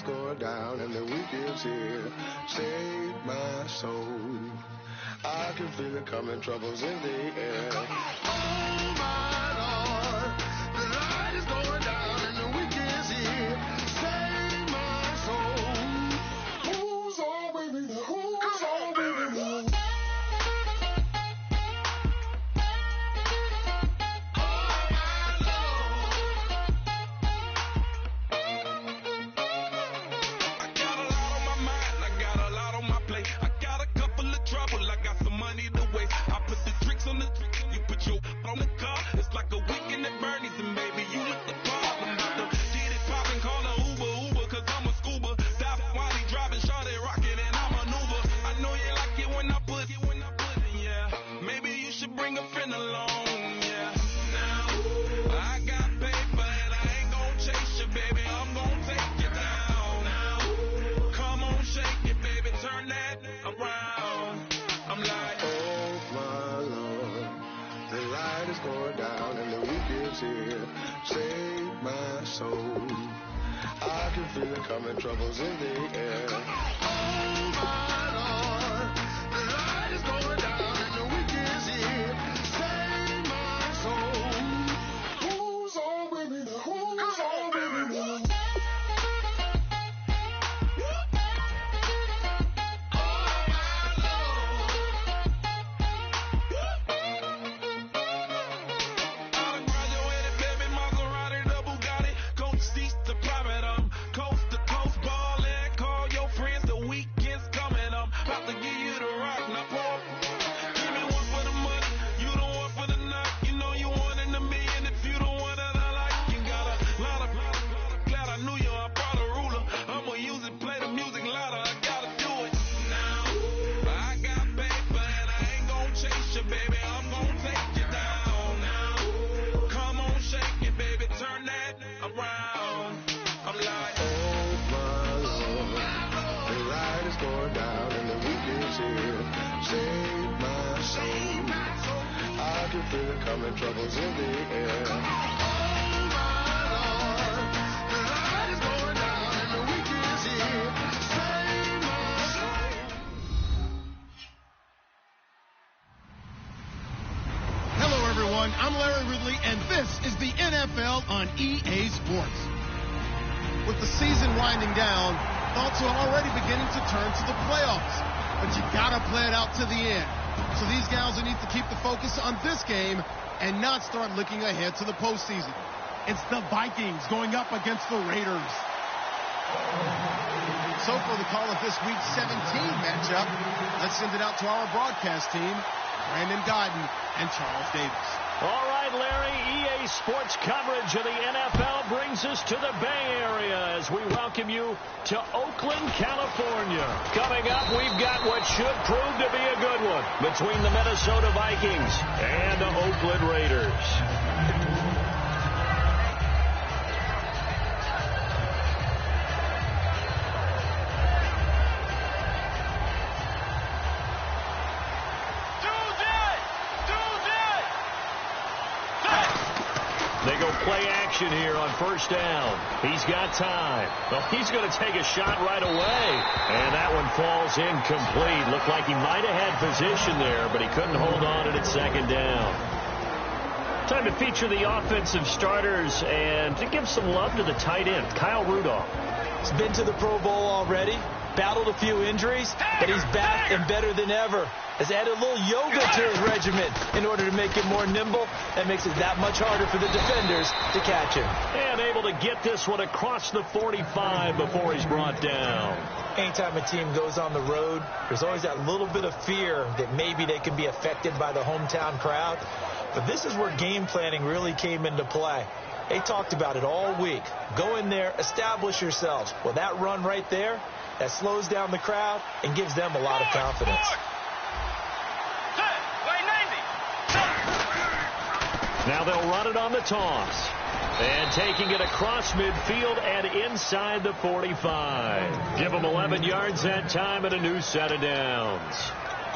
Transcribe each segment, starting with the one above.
going down and the week is here. Save my soul. I can feel it coming, troubles in the air. Oh my Lord, the light is going down and the week is here. Save my soul. Who's on with me? Who's on with me? Coming, troubles in the air. Oh my Lord, the light is going down and the week is here. Save my soul. Who's on with me? Who's on with me? Coming, troubles in the air. Oh my Lord, the light is going down and the week is here. Save my soul. Hello everyone, I'm Larry Ridley and this is the NFL on EA Sports. With the season winding down, thoughts are already beginning to turn to the playoffs, but you gotta play it out to the end. So these guys will need to keep the focus on this game and not start looking ahead to the postseason. It's the Vikings going up against the Raiders. So for the call of this week's 17 matchup, let's send it out to our broadcast team, Brandon Godden and Charles Davis. All right, Larry, EA Sports coverage of the NFL brings us to the Bay Area as we welcome you to Oakland, California. Coming up, we've got what should prove to be a good one between the Minnesota Vikings and the Oakland Raiders. They go play action here on first down. He's got time. Well, he's going to take a shot right away. And that one falls incomplete. Looked like he might have had position there, but he couldn't hold on at second down. Time to feature the offensive starters and to give some love to the tight end, Kyle Rudolph. He's been to the Pro Bowl already, battled a few injuries, but he's back and better than ever. Has added a little yoga to his regimen in order to make it more nimble. That makes it that much harder for the defenders to catch him. And able to get this one across the 45 before he's brought down. Anytime a team goes on the road, there's always that little bit of fear that maybe they can be affected by the hometown crowd. But this is where game planning really came into play. They talked about it all week. Go in there, establish yourselves. Well, that run right there, that slows down the crowd and gives them a lot of confidence. Now they'll run it on the toss. And taking it across midfield and inside the 45. Give them 11 yards that time and a new set of downs.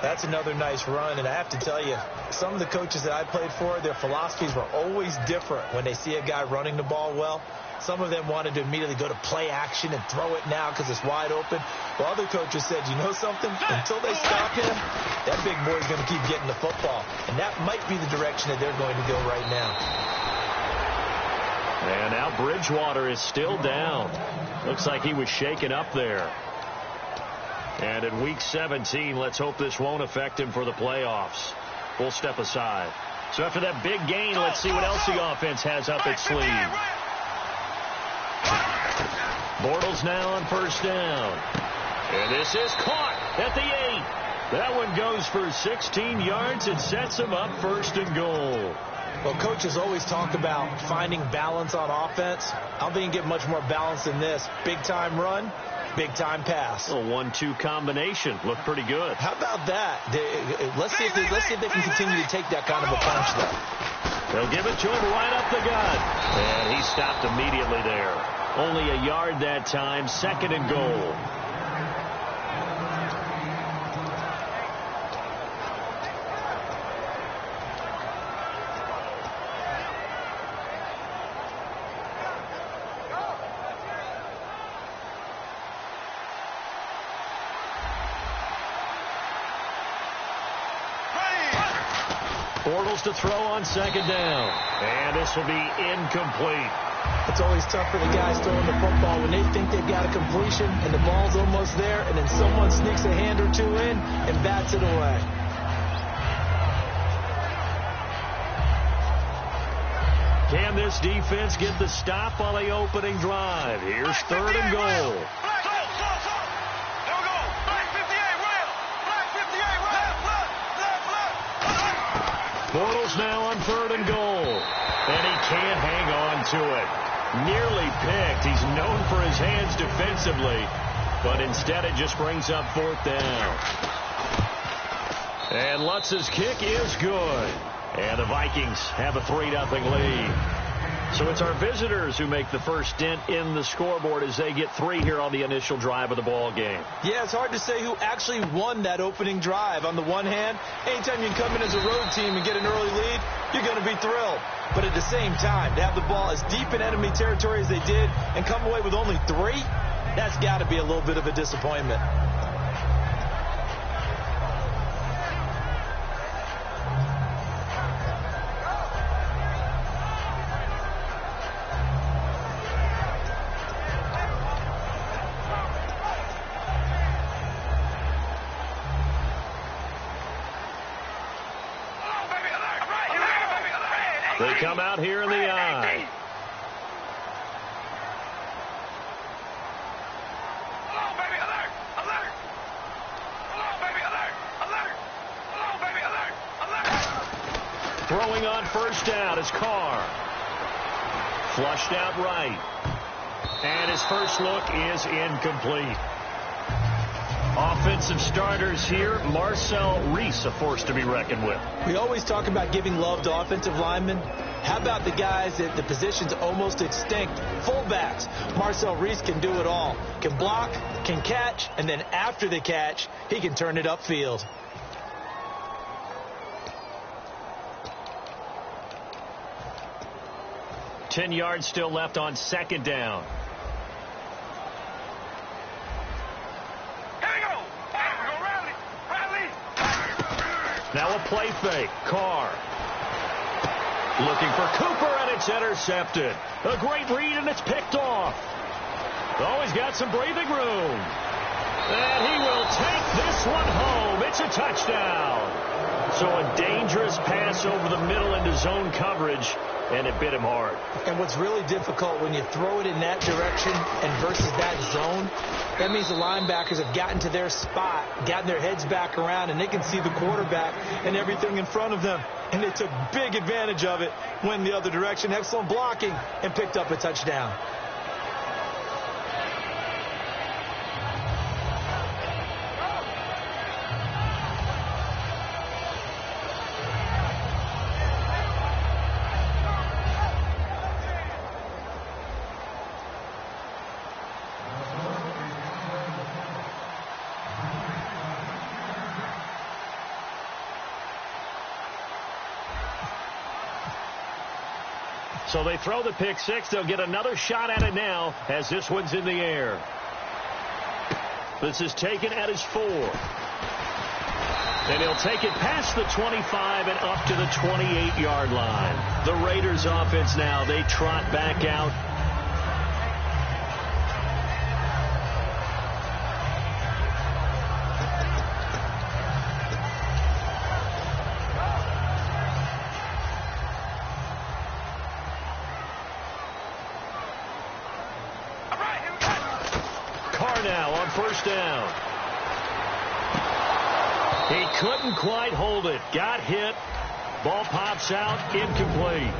That's another nice run, and I have to tell you, some of the coaches that I played for, their philosophies were always different when they see a guy running the ball well. Some of them wanted to immediately go to play action and throw it now because it's wide open. While other coaches said, you know something? Until they stop him, that big boy's going to keep getting the football. And that might be the direction that they're going to go right now. And now Bridgewater is still down. Looks like he was shaken up there. And in Week 17, let's hope this won't affect him for the playoffs. We'll step aside. So after that big gain, let's see what else the offense has up its sleeve. Bortles now on first down. And this is caught at the 8. That one goes for 16 yards. It sets him up first and goal. Well, coaches always talk about finding balance on offense. I don't think you get much more balance than this. Big-time run, big-time pass. A 1-2 combination. Looked pretty good. How about that? Let's see if they can continue to take that kind of a punch, though. They'll give it to him right up the gut. And he stopped immediately there. Only a yard that time. Second and goal. Bortles to throw on second down. And this will be incomplete. It's always tough for the guys throwing the football when they think they've got a completion and the ball's almost there, and then someone sneaks a hand or two in and bats it away. Can this defense get the stop on the opening drive? Here's third and goal. Bortles now on third and goal. And he can't hang on to it. Nearly picked. He's known for his hands defensively. But instead it just brings up fourth down. And Lutz's kick is good. And the Vikings have a 3-0 lead. So it's our visitors who make the first dent in the scoreboard as they get 3 here on the initial drive of the ball game. Yeah, it's hard to say who actually won that opening drive. On the one hand, anytime you come in as a road team and get an early lead, you're going to be thrilled. But at the same time, to have the ball as deep in enemy territory as they did and come away with only 3, that's got to be a little bit of a disappointment. They come out here in the eye. Throwing on first down is Carr. Flushed out right. And his first look is incomplete. Offensive starters here, Marcel Reese, a force to be reckoned with. We always talk about giving love to offensive linemen. How about the guys at the positions almost extinct? Fullbacks. Marcel Reese can do it all. Can block, can catch, and then after the catch, he can turn it upfield. $10 yards still left on second down. Now a play fake. Carr looking for Cooper, and it's intercepted. A great read, and it's picked off. Oh, he's got some breathing room. And he will take this one home. It's a touchdown. So a dangerous pass over the middle into zone coverage, and it bit him hard. And what's really difficult when you throw it in that direction and versus that zone, that means the linebackers have gotten to their spot, gotten their heads back around, and they can see the quarterback and everything in front of them. And they took big advantage of it, went the other direction, excellent blocking, and picked up a touchdown. So they throw the pick six. They'll get another shot at it now as this one's in the air. This is taken at his 4. And he'll take it past the 25 and up to the 28-yard line. The Raiders offense now, they trot back out. Carr now on first down. He couldn't quite hold it. Got hit. Ball pops out. Incomplete.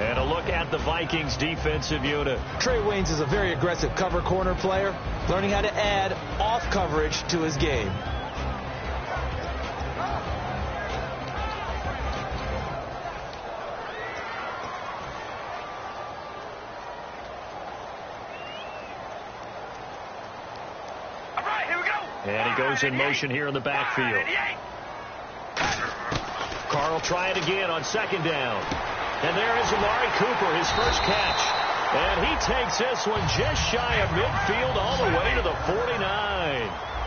And a look at the Vikings defensive unit. Trey Waynes is a very aggressive cover corner player, learning how to add off coverage to his game. And he goes in motion here in the backfield. Carr will try it again on second down. And there is Amari Cooper, his first catch. And he takes this one just shy of midfield all the way to the 49.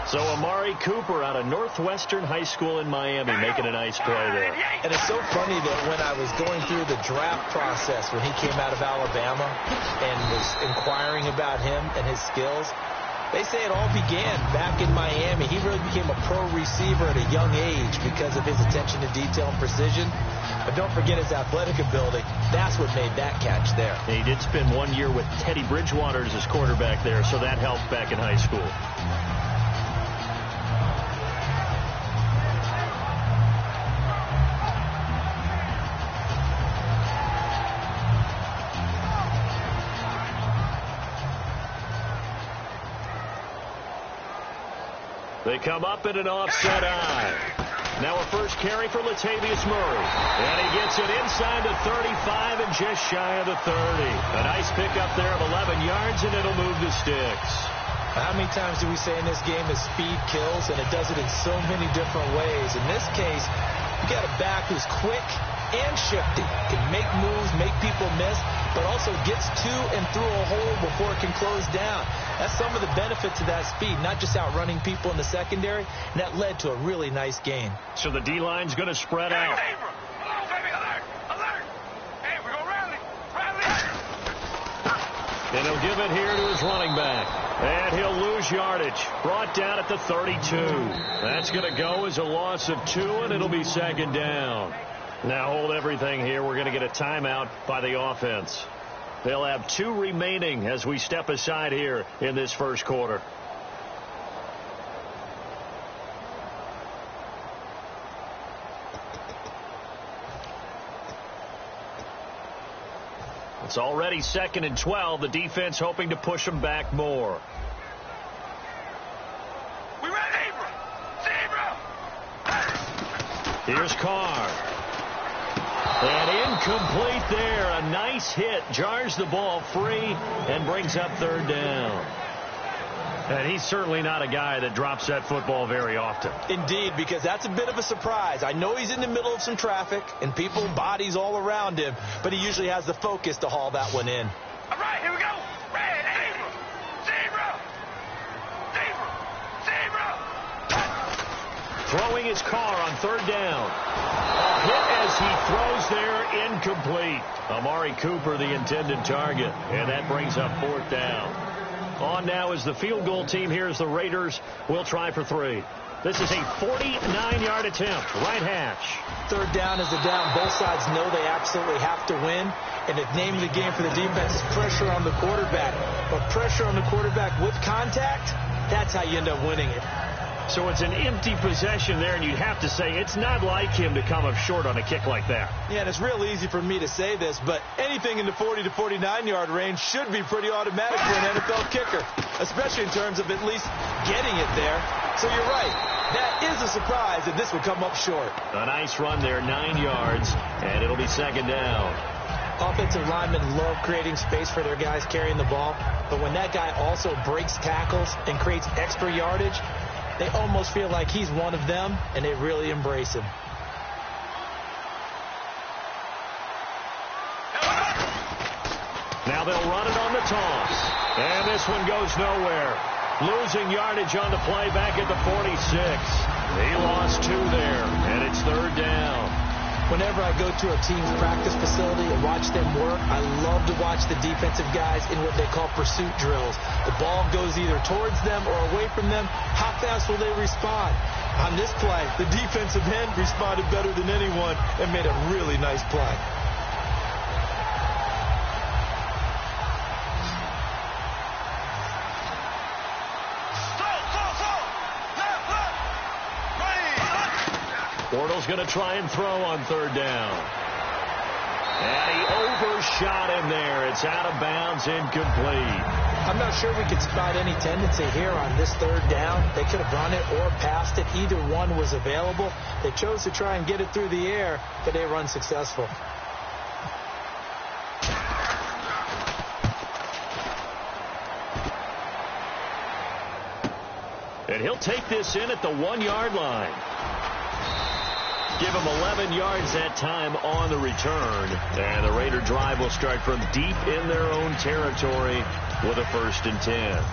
So Amari Cooper out of Northwestern High School in Miami making a nice play there. And it's so funny that when I was going through the draft process when he came out of Alabama and was inquiring about him and his skills, they say it all began back in Miami. He really became a pro receiver at a young age because of his attention to detail and precision. But don't forget his athletic ability. That's what made that catch there. He did spend 1 year with Teddy Bridgewater as his quarterback there, so that helped back in high school. They come up in an offset eye. Now a first carry for Latavius Murray. And he gets it inside the 35 and just shy of the 30. A nice pickup there of 11 yards, and it'll move the sticks. How many times do we say in this game that speed kills, and it does it in so many different ways? In this case, you got a back who's quick and shifty, can make moves, make people miss, but also gets to and through a hole before it can close down. That's some of the benefits of that speed, not just outrunning people in the secondary, and that led to a really nice gain. So the D-line's going to spread out. And he'll give it here to his running back. And he'll lose yardage. Brought down at the 32. That's going to go as a loss of 2, and it'll be second down. Now hold everything here. We're going to get a timeout by the offense. They'll have 2 remaining as we step aside here in this first quarter. It's already 2nd and 12. The defense hoping to push them back more. We ready, Zebra! Here's Carr. And incomplete there. A nice hit. Jars the ball free and brings up 3rd down. And he's certainly not a guy that drops that football very often. Indeed, because that's a bit of a surprise. I know he's in the middle of some traffic and people, bodies all around him, but he usually has the focus to haul that one in. All right, here we go. Red, Zebra! Throwing his Carr on 3rd down. A hit as he throws there, incomplete. Amari Cooper, the intended target, and that brings up 4th down. On now is the field goal team. Here's the Raiders. We'll try for 3. This is a 49-yard attempt. Right hash. 3rd down is the down. Both sides know they absolutely have to win. And the name of the game for the defense is pressure on the quarterback. But pressure on the quarterback with contact, that's how you end up winning it. So it's an empty possession there, and you'd have to say it's not like him to come up short on a kick like that. Yeah, and it's real easy for me to say this, but anything in the 40 to 49-yard range should be pretty automatic for an NFL kicker, especially in terms of at least getting it there. So you're right. That is a surprise that this would come up short. A nice run there, 9 yards, and it'll be 2nd down. Offensive linemen love creating space for their guys carrying the ball, but when that guy also breaks tackles and creates extra yardage, they almost feel like he's one of them, and they really embrace him. they'll run it on the toss. And this one goes nowhere. Losing yardage on the play back at the 46. He lost 2 there, and it's 3rd down. Whenever I go to a team's practice facility and watch them work, I love to watch the defensive guys in what they call pursuit drills. The ball goes either towards them or away from them. How fast will they respond? On this play, the defensive end responded better than anyone and made a really nice play. Bortles going to try and throw on 3rd down. And he overshot him there. It's out of bounds, incomplete. I'm not sure we could spot any tendency here on this 3rd down. They could have run it or passed it. Either one was available. They chose to try and get it through the air, but they run successful. And he'll take this in at the 1-yard line. Give him 11 yards that time on the return. And the Raider drive will start from deep in their own territory with a 1st and 10.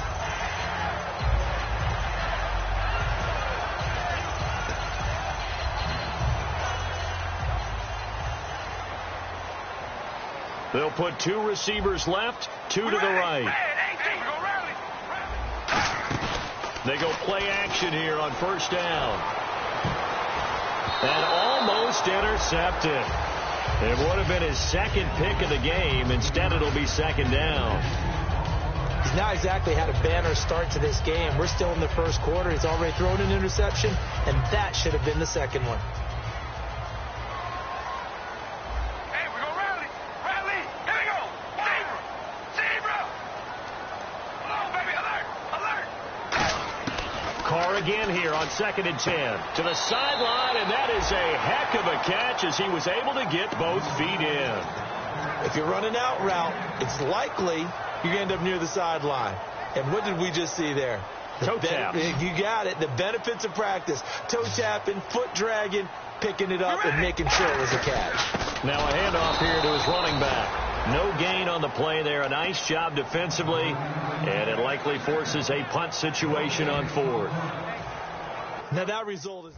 They'll put 2 receivers left, 2 to the right. They go play action here on 1st down. And almost intercepted. It would have been his 2nd pick of the game. Instead, it'll be 2nd down. He's not exactly had a banner start to this game. We're still in the 1st quarter. He's already thrown an interception, and that should have been the 2nd one. Hey, we're going to rally. Rally. Here we go. Zebra. Zebra. Oh, baby. Alert. Alert. Carr again here on 2nd and 10. To the sideline, and that is a heck of a catch as he was able to get both feet in. If you're running out route, it's likely you're going to end up near the sideline. And what did we just see there? Toe tap. You got it. The benefits of practice. Toe tapping, foot dragging, picking it up, and making sure it was a catch. Now a handoff here to his running back. No gain on the play there. A nice job defensively, and it likely forces a punt situation on 4th. Now that result is...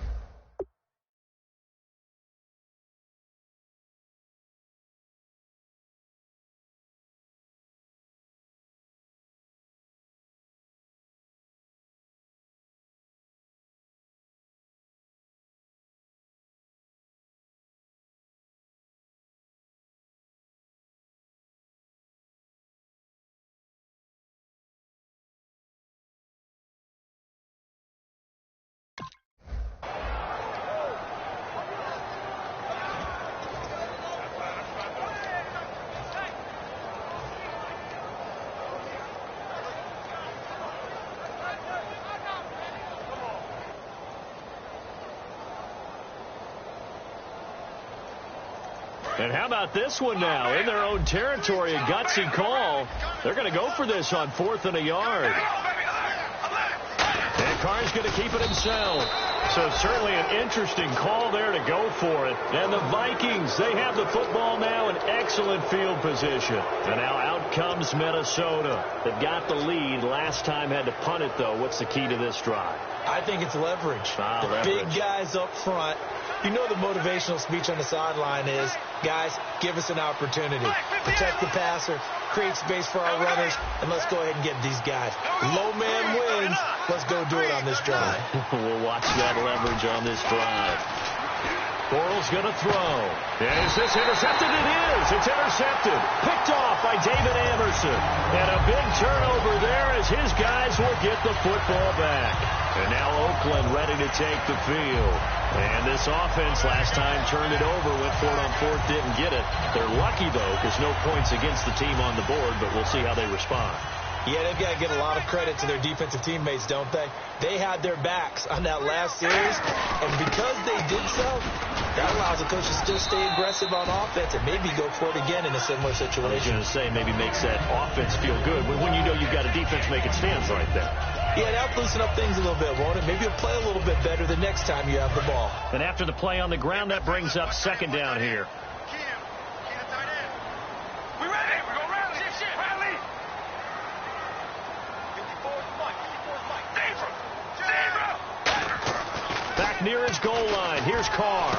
And how about this one now? In their own territory, a gutsy call. They're going to go for this on 4th and a yard. And Carr's going to keep it himself. So certainly an interesting call there to go for it. And the Vikings, they have the football now in excellent field position. And now out comes Minnesota. They've got the lead. Last time had to punt it, though. What's the key to this drive? I think it's leverage. Leverage. Big guys up front. You know the motivational speech on the sideline is, guys, give us an opportunity. Protect the passer, create space for our runners, and let's go ahead and get these guys. Low man wins. Let's go do it on this drive. We'll watch that leverage on this drive. Bortles going to throw. Is this intercepted? It is. It's intercepted. Picked off by David Anderson. And a big turnover there as his guys will get the football back. And now Oakland ready to take the field. And this offense last time turned it over, went for it on 4th, didn't get it. They're lucky, though, because no points against the team on the board, but we'll see how they respond. Yeah, they've got to give a lot of credit to their defensive teammates, don't they? They had their backs on that last series, and because they did so, that allows the coach to still stay aggressive on offense and maybe go for it again in a similar situation. I was going to say, maybe makes that offense feel good when you know you've got a defense making stands right there. Yeah, that'll loosen up things a little bit, won't it? Maybe you'll play a little bit better the next time you have the ball. And after the play on the ground, that brings up 2nd down here. We ready? We're going to rally. Rally. near his goal line. Here's Carr.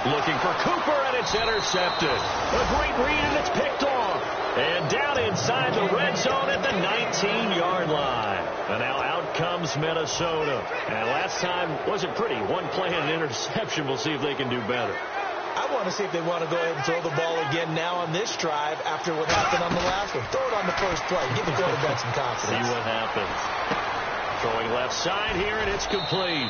Looking for Cooper, and it's intercepted. A great read, and it's picked off. And down inside the red zone at the 19-yard line. And now out comes Minnesota. And last time wasn't pretty. One play and an interception. We'll see if they can do better. I want to see if they want to go ahead and throw the ball again now on this drive after what happened on the last one. Throw it on the first play. Give the quarterback some confidence. See what happens. Throwing left side here, and it's complete.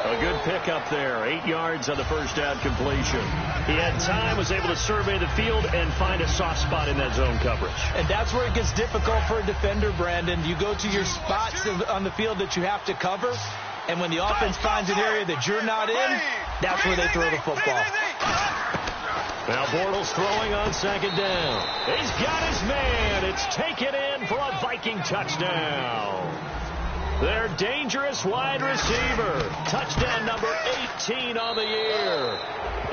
A good pickup there. 8 yards on the first down completion. He had time, was able to survey the field and find a soft spot in that zone coverage. And that's where it gets difficult for a defender, Brandon. You go to your spots on the field that you have to cover, and when the offense finds an area that you're not in, that's where they throw the football. Now Bortles throwing on second down. He's got his man. It's taken in for a Viking touchdown. Their dangerous wide receiver. Touchdown number 18 on the year.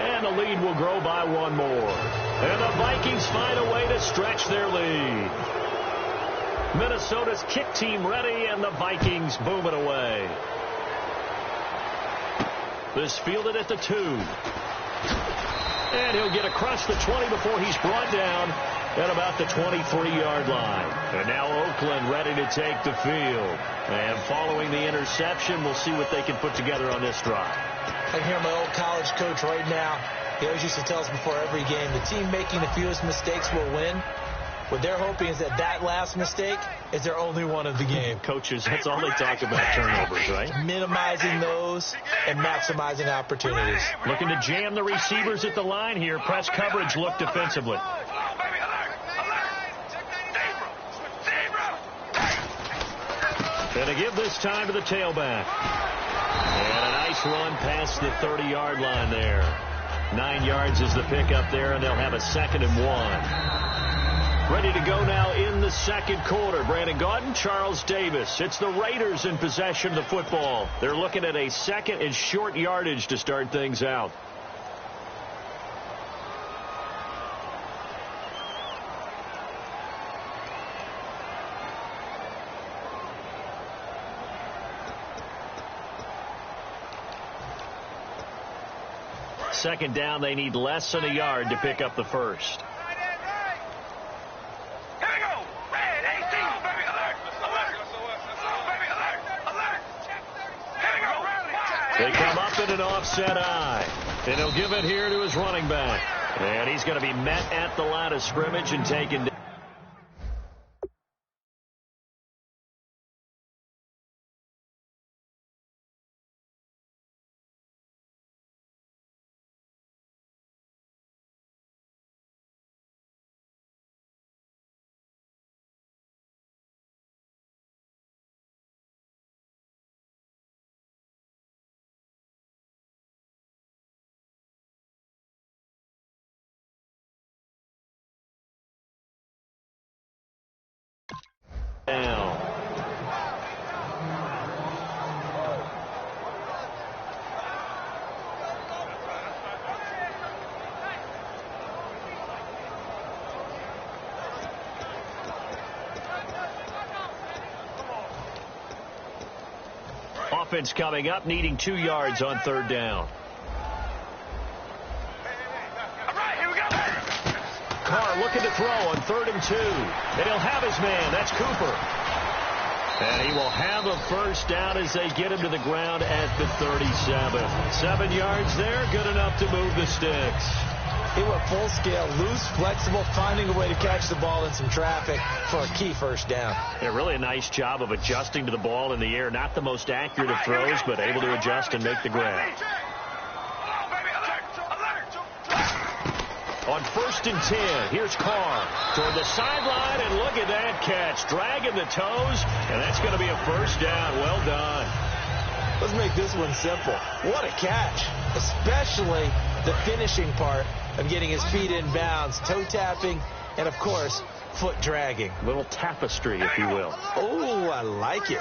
And the lead will grow by one more. And the Vikings find a way to stretch their lead. Minnesota's kick team ready, and the Vikings boom it away. This fielded at the 2. And he'll get across the 20 before he's brought down at about the 23-yard line. And now Oakland ready to take the field. And following the interception, we'll see what they can put together on this drive. I hear my old college coach right now. He always used to tell us before every game, the team making the fewest mistakes will win. What they're hoping is that last mistake is their only one of the game. Coaches, that's all they talk about, turnovers, right? Minimizing those and maximizing opportunities. Looking to jam the receivers at the line here. Press coverage look defensively. And to give this time to the tailback. And a nice run past the 30-yard line there. 9 yards is the pickup there, and they'll have a 2nd and 1. Ready to go now in the second quarter. Brandon Gaudin, Charles Davis. It's the Raiders in possession of the football. They're looking at a 2nd and short yardage to start things out. Second down, they need less than a yard to pick up the first. They come up in an offset eye. And he'll give it here to his running back. And he's going to be met at the line of scrimmage and taken down. Offense coming up, needing 2 yards on third down. Carr looking to throw on 3rd and 2. And he'll have his man. That's Cooper. And he will have a first down as they get him to the ground at the 37. 7 yards there, good enough to move the sticks. He went full scale, loose, flexible, finding a way to catch the ball in some traffic for a key first down. Yeah, really a nice job of adjusting to the ball in the air. Not the most accurate of throws, but able to adjust and make the grab. On 1st and 10, here's Carr toward the sideline, and look at that catch. Dragging the toes, and that's going to be a first down. Well done. Let's make this one simple. What a catch, especially the finishing part of getting his feet in bounds, toe tapping, and, of course, foot dragging. Little tapestry, if you will. Oh, I like it.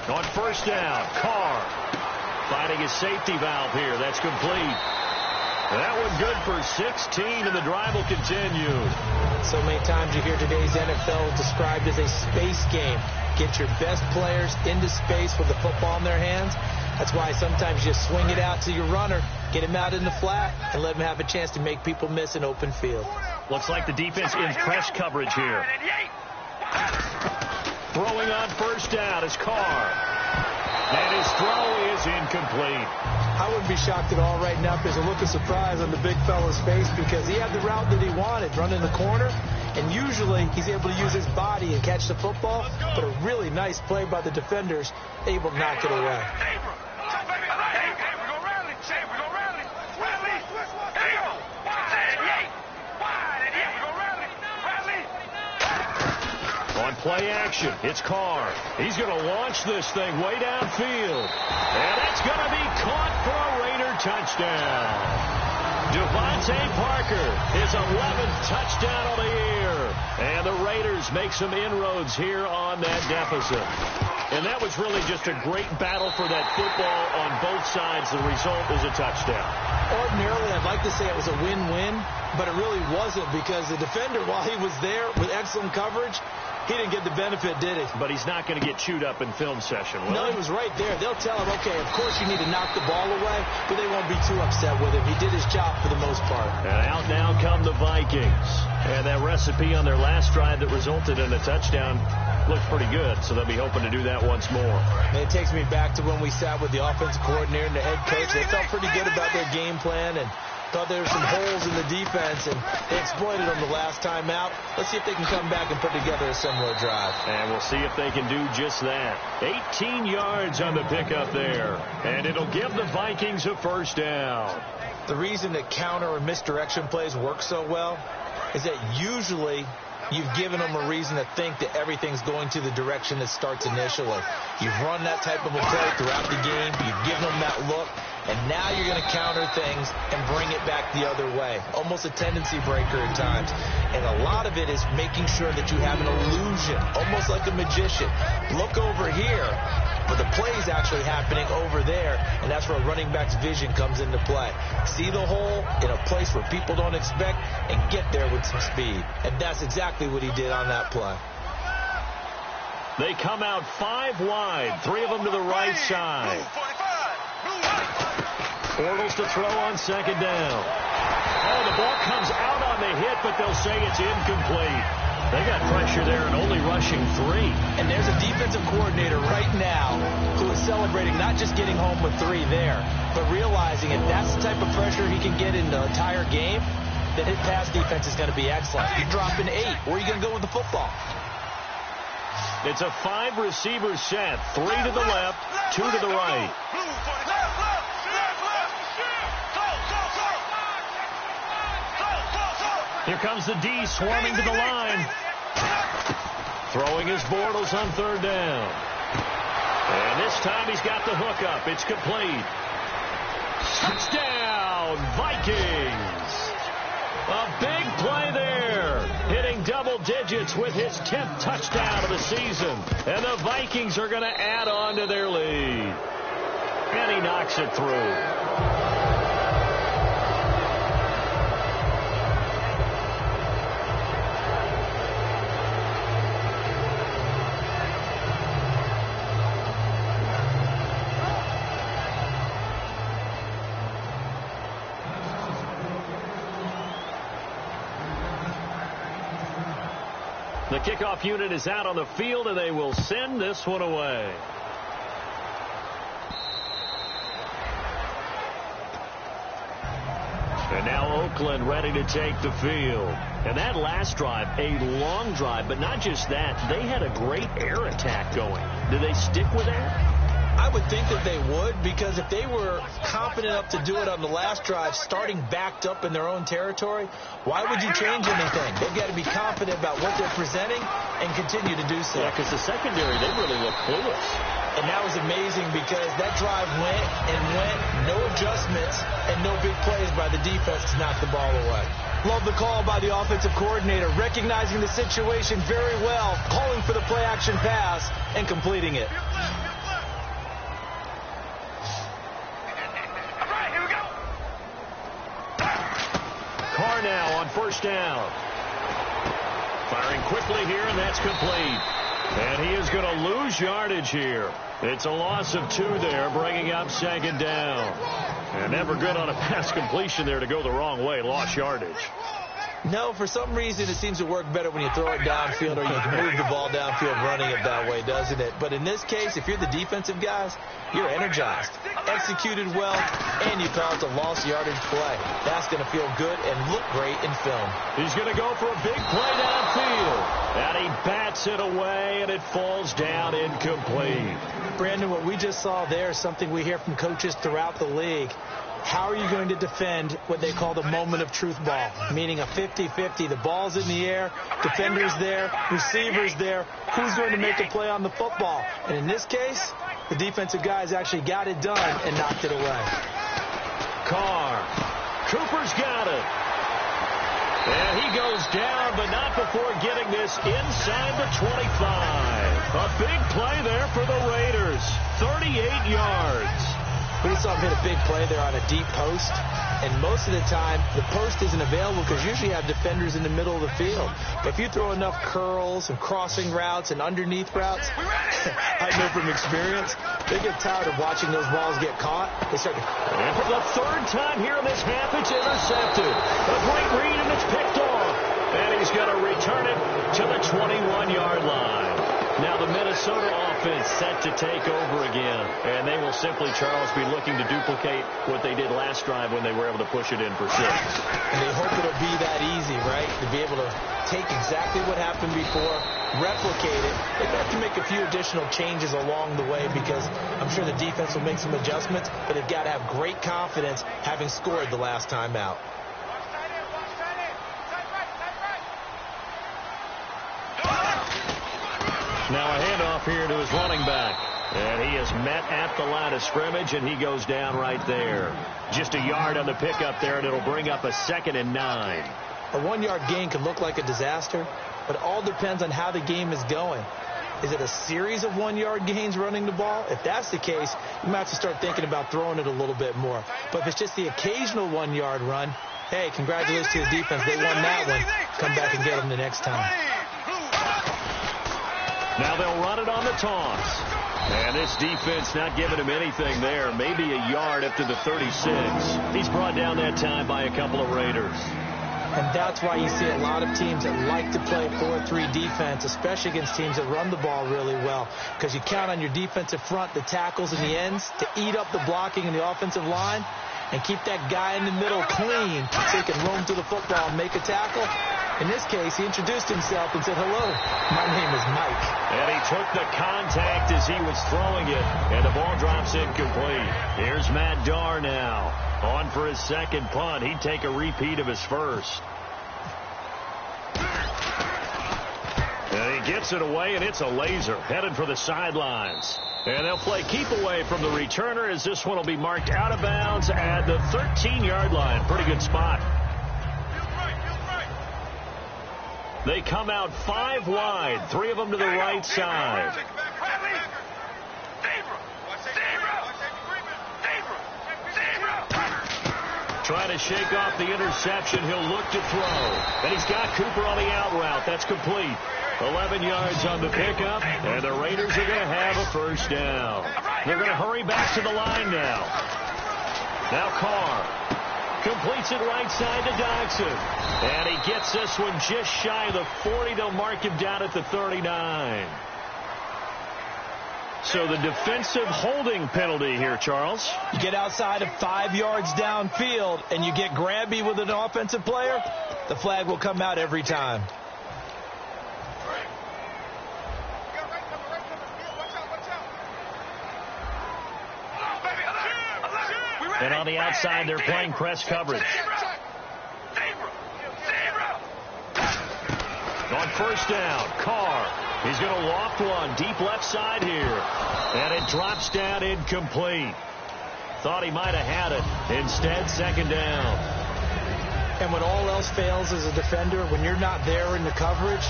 On 1st down, Carr finding his safety valve here. That's complete. That one good for 16, and the drive will continue. So many times you hear today's NFL described as a space game. Get your best players into space with the football in their hands. That's why sometimes you swing it out to your runner, get him out in the flat, and let him have a chance to make people miss an open field. Looks like the defense in press coverage here. Throwing on first down is Carr. And his throw is incomplete. I wouldn't be shocked at all right now if there's a look of surprise on the big fella's face because he had the route that he wanted, running the corner, and usually he's able to use his body and catch the football, but a really nice play by the defenders, able to knock it away. On play action, it's Carr. He's going to launch this thing way downfield. And it's going to be caught for a Raider touchdown. Devontae Parker, his 11th touchdown of the year. And the Raiders make some inroads here on that deficit. And that was really just a great battle for that football on both sides. The result is a touchdown. Ordinarily, I'd like to say it was a win-win, but it really wasn't because the defender, while he was there with excellent coverage, he didn't get the benefit, did he? But he's not going to get chewed up in film session, will No, he? he was right there. They'll tell him, okay, of course you need to knock the ball away, but they won't be too upset with him. He did his job for the most part. And out now come the Vikings. And that recipe on their last drive that resulted in a touchdown looked pretty good, so they'll be hoping to do that once more. And it takes me back to when we sat with the offensive coordinator and the head coach. They felt pretty good about their game plan and thought there were some holes in the defense, and they exploited them the last time out. Let's see if they can come back and put together a similar drive. And we'll see if they can do just that. 18 yards on the pickup there, and it'll give the Vikings a first down. The reason that counter or misdirection plays work so well is that usually you've given them a reason to think that everything's going to the direction that starts initially. You've run that type of a play throughout the game. You've given them that look. And now you're going to counter things and bring it back the other way. Almost a tendency breaker at times. And a lot of it is making sure that you have an illusion, almost like a magician. Look over here, but the play's actually happening over there, and that's where a running back's vision comes into play. See the hole in a place where people don't expect and get there with some speed. And that's exactly what he did on that play. They come out 5 wide, 3 of them to the right side. Bortles to throw on second down. Oh, the ball comes out on the hit, but they'll say it's incomplete. They got pressure there and only rushing 3. And there's a defensive coordinator right now who is celebrating not just getting home with 3 there, but realizing if that's the type of pressure he can get in the entire game, then his pass defense is going to be excellent. You're dropping 8. Where are you going to go with the football? It's a 5-receiver set. 3 to the left, 2 to the right. Here comes the D swarming to the line. Throwing his Bortles on third down. And this time he's got the hook up. It's complete. Touchdown, Vikings. A big play there. Hitting double digits with his 10th touchdown of the season. And the Vikings are going to add on to their lead. And he knocks it through. The kickoff unit is out on the field, and they will send this one away. And now Oakland ready to take the field. And that last drive, a long drive, but not just that. They had a great air attack going. Do they stick with that? I would think that they would, because if they were confident enough to do it on the last drive, starting backed up in their own territory, why would you change anything? They've got to be confident about what they're presenting and continue to do so. Yeah, because the secondary, they really look clueless. And that was amazing because that drive went and went, no adjustments, and no big plays by the defense to knock the ball away. Love the call by the offensive coordinator, recognizing the situation very well, calling for the play-action pass and completing it. on first down. Firing quickly here, and that's complete. And he is going to lose yardage here. It's a loss of 2 there, bringing up second down. And never good on a pass completion there to go the wrong way. Lost yardage. No, for some reason it seems to work better when you throw it downfield or you can move the ball downfield running it that way, doesn't it? But in this case, if you're the defensive guys, you're energized, executed well, and you caused a lost yardage play. That's going to feel good and look great in film. He's going to go for a big play downfield. And he bats it away, and it falls down incomplete. Brandon, what we just saw there is something we hear from coaches throughout the league. How are you going to defend what they call the moment of truth ball, meaning a 50-50? The ball's in the air, defender's there, receiver's there. Who's going to make a play on the football? And in this case, the defensive guys actually got it done and knocked it away. Carr. Cooper's got it. And he goes down, but not before getting this inside the 25. A big play there for the Raiders. 38 yards. We saw him hit a big play there on a deep post, and most of the time the post isn't available because you usually have defenders in the middle of the field. But if you throw enough curls and crossing routes and underneath routes, I know from experience, they get tired of watching those balls get caught. They start to... And for the 3rd time here in this half, it's intercepted. A great read, and it's picked off. And he's going to return it to the 21-yard line. Now the Minnesota offense set to take over again. And they will simply, Charles, be looking to duplicate what they did last drive when they were able to push it in for 6. And they hope it'll be that easy, right? To be able to take exactly what happened before, replicate it. They have to make a few additional changes along the way because I'm sure the defense will make some adjustments, but they've got to have great confidence having scored the last time out. Now a handoff here to his running back. And he is met at the line of scrimmage, and he goes down right there. Just a yard on the pickup there, and it'll bring up a 2nd and 9. A 1-yard gain can look like a disaster, but it all depends on how the game is going. Is it a series of 1-yard gains running the ball? If that's the case, you might have to start thinking about throwing it a little bit more. But if it's just the occasional 1-yard run, hey, congratulations to the defense. They won that one. Come back and get them the next time. Now they'll run it on the toss. And this defense not giving him anything there. Maybe a yard up to the 36. He's brought down that time by a couple of Raiders. And that's why you see a lot of teams that like to play 4-3 defense, especially against teams that run the ball really well. Because you count on your defensive front, the tackles and the ends, to eat up the blocking in the offensive line and keep that guy in the middle clean so he can roam to the football and make a tackle. In this case, he introduced himself and said, hello, my name is Mike. And he took the contact as he was throwing it, and the ball drops incomplete. Here's Matt Darr now. On for his 2nd punt. He'd take a repeat of his first. And he gets it away, and it's a laser. Headed for the sidelines. And they'll play keep away from the returner as this one will be marked out of bounds at the 13-yard line. Pretty good spot. They come out 5 wide, 3 of them to the right side. Trying to shake off the interception. He'll look to throw. And he's got Cooper on the out route. That's complete. 11 yards on the pickup, and the Raiders are going to have a first down. They're going to hurry back to the line now. Now Carr. Completes it right side to Dodson. And he gets this one just shy of the 40. They'll mark him down at the 39. So the defensive holding penalty here, Charles. You get outside of 5 yards downfield and you get grabby with an offensive player, the flag will come out every time. And on the outside, they're playing press coverage. On first down, Carr. He's going to loft one deep left side here. And it drops down incomplete. Thought he might have had it. Instead, 2nd down. And when all else fails as a defender, when you're not there in the coverage,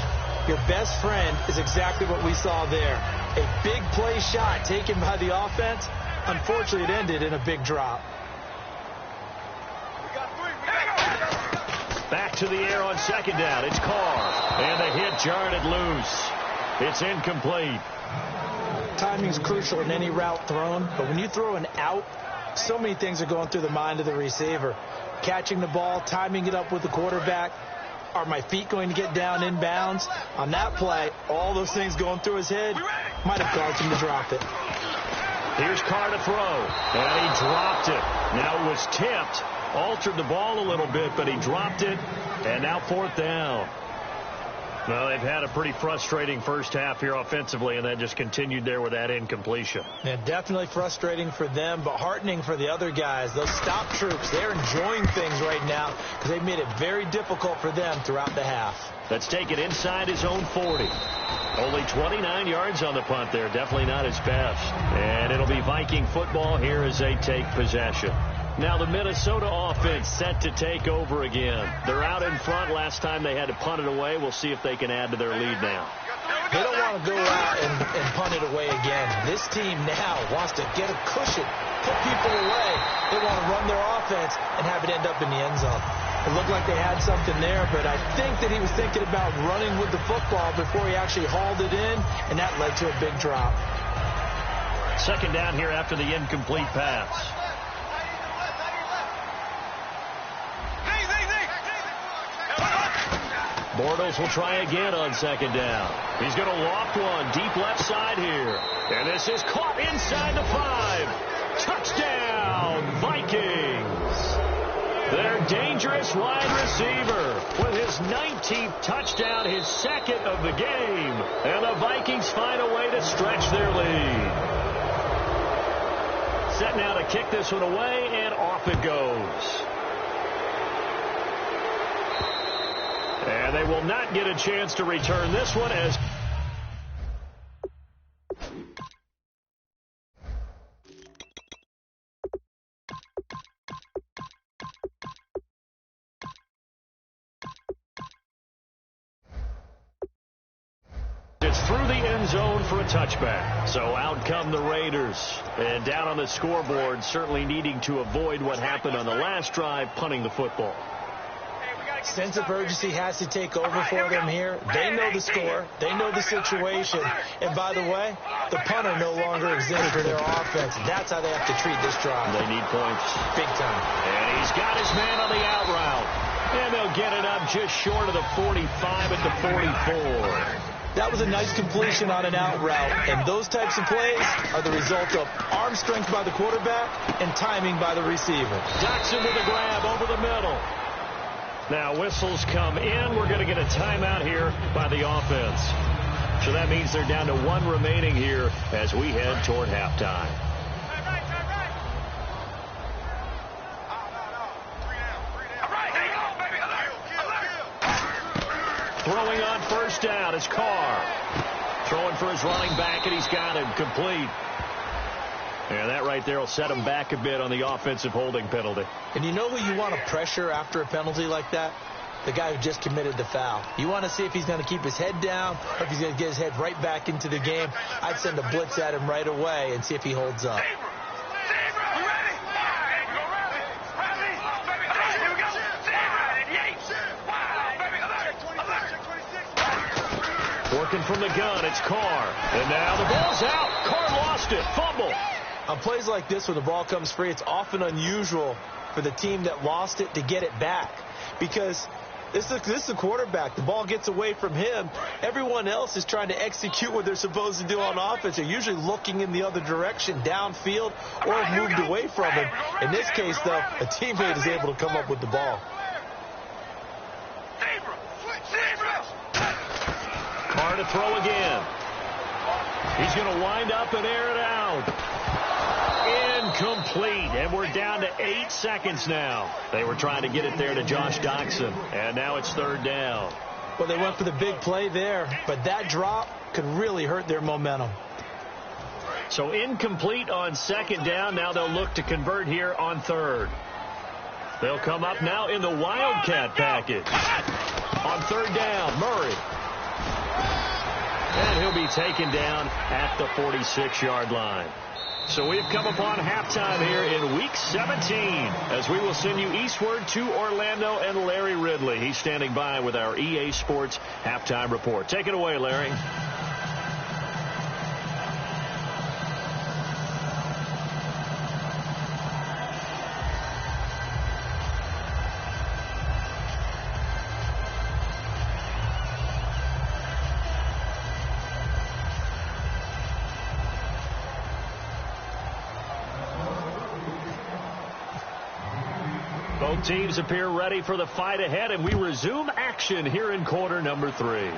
your best friend is exactly what we saw there. A big play shot taken by the offense. Unfortunately, it ended in a big drop. Back to the air on second down. It's Carr. And the hit jarred it loose. It's incomplete. Timing's crucial in any route thrown, but when you throw an out, so many things are going through the mind of the receiver. Catching the ball, timing it up with the quarterback. Are my feet going to get down inbounds? On that play, all those things going through his head might have caused him to drop it. Here's Carr to throw, and he dropped it. Now it was tipped, altered the ball a little bit, but he dropped it, and now fourth down. Well, they've had a pretty frustrating first half here offensively, and that just continued there with that incompletion. Yeah, definitely frustrating for them, but heartening for the other guys. Those stop troops, they're enjoying things right now because they've made it very difficult for them throughout the half. Let's take it inside his own 40. Only 29 yards on the punt there. Definitely not his best. And it'll be Viking football here as they take possession. Now the Minnesota offense set to take over again. They're out in front. Last time they had to punt it away. We'll see if they can add to their lead now. They don't want to go out and punt it away again. This team now wants to get a cushion, put people away. They want to run their offense and have it end up in the end zone. It looked like they had something there, but I think that he was thinking about running with the football before he actually hauled it in, and that led to a big drop. Second down here after the incomplete pass. Bortles will try again on second down. He's going to loft one deep left side here. And this is caught inside the 5. Touchdown, Vikings. Their dangerous wide receiver with his 19th touchdown, his second of the game. And the Vikings find a way to stretch their lead. Set now to kick this one away, and off it goes. And they will not get a chance to return this one as it's through the end zone for a touchback. So out come the Raiders. And down on the scoreboard, certainly needing to avoid what happened on the last drive, punting the football. Sense of urgency has to take over for them here. They know the score. They know the situation. And by the way, the punter no longer exists for their offense. That's how they have to treat this drive. They need points. Big time. And he's got his man on the out route. And they'll get it up just short of the 45 at the 44. That was a nice completion on an out route. And those types of plays are the result of arm strength by the quarterback and timing by the receiver. Doctson with a grab over the middle. Now whistles come in. We're going to get a timeout here by the offense. So that means they're down to 1 remaining here as we head toward halftime. Throwing on first down is Carr. Throwing for his running back, and he's got him complete. And that right there will set him back a bit on the offensive holding penalty. And you know who you want to pressure after a penalty like that? The guy who just committed the foul. You want to see if he's going to keep his head down or if he's going to get his head right back into the game. I'd send a blitz at him right away and see if he holds up. Working from the gun, it's Carr. And now the ball's out. Carr lost it. Fumble. On plays like this where the ball comes free, it's often unusual for the team that lost it to get it back. Because this is a quarterback. The ball gets away from him. Everyone else is trying to execute what they're supposed to do on offense. They're usually looking in the other direction, downfield, or have moved away from him. In this case, though, a teammate is able to come up with the ball. Carr to throw again. He's going to wind up and air it out. Incomplete. And we're down to 8 seconds now. They were trying to get it there to Josh Doctson. And now it's third down. Well, they went for the big play there, but that drop could really hurt their momentum. So incomplete on second down. Now they'll look to convert here on third. They'll come up now in the Wildcat package. On third down, Murray. And he'll be taken down at the 46-yard line. So we've come upon halftime here in Week 17 as we will send you eastward to Orlando and Larry Ridley. He's standing by with our EA Sports halftime report. Take it away, Larry. Both teams appear ready for the fight ahead, and we resume action here in quarter number 3.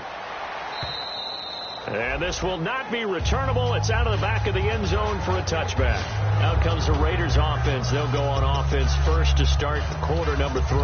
And this will not be returnable. It's out of the back of the end zone for a touchback. Out comes the Raiders offense. They'll go on offense first to start quarter number 3.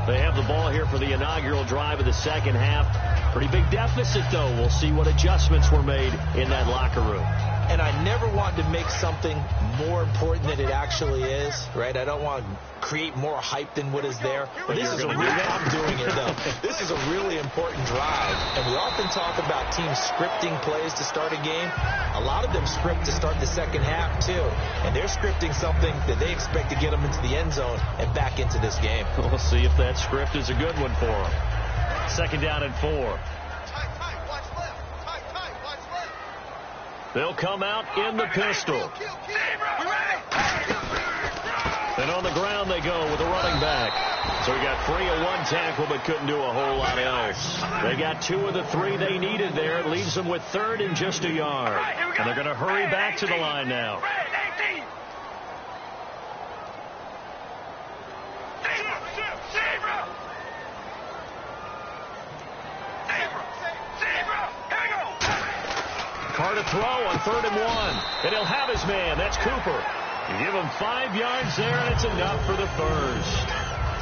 They have the ball here for the inaugural drive of the second half. Pretty big deficit, though. We'll see what adjustments were made in that locker room. And I never want to make something more important than it actually is, right? I don't want to create more hype than what is there. But this is a really, I'm doing it, though. This is a really important drive. And we often talk about teams scripting plays to start a game. A lot of them script to start the second half, too. And they're scripting something that they expect to get them into the end zone and back into this game. We'll see if that script is a good one for them. Second down and 4. They'll come out in the pistol. And on the ground they go with a running back. So he got free of one tackle but couldn't do a whole lot else. They got 2 of the 3 they needed there. It leaves them with 3rd and just a yard. And they're going to hurry back to the line now. Carr to throw on 3rd and 1. And he'll have his man. That's Cooper. You give him 5 yards there, and it's enough for the first.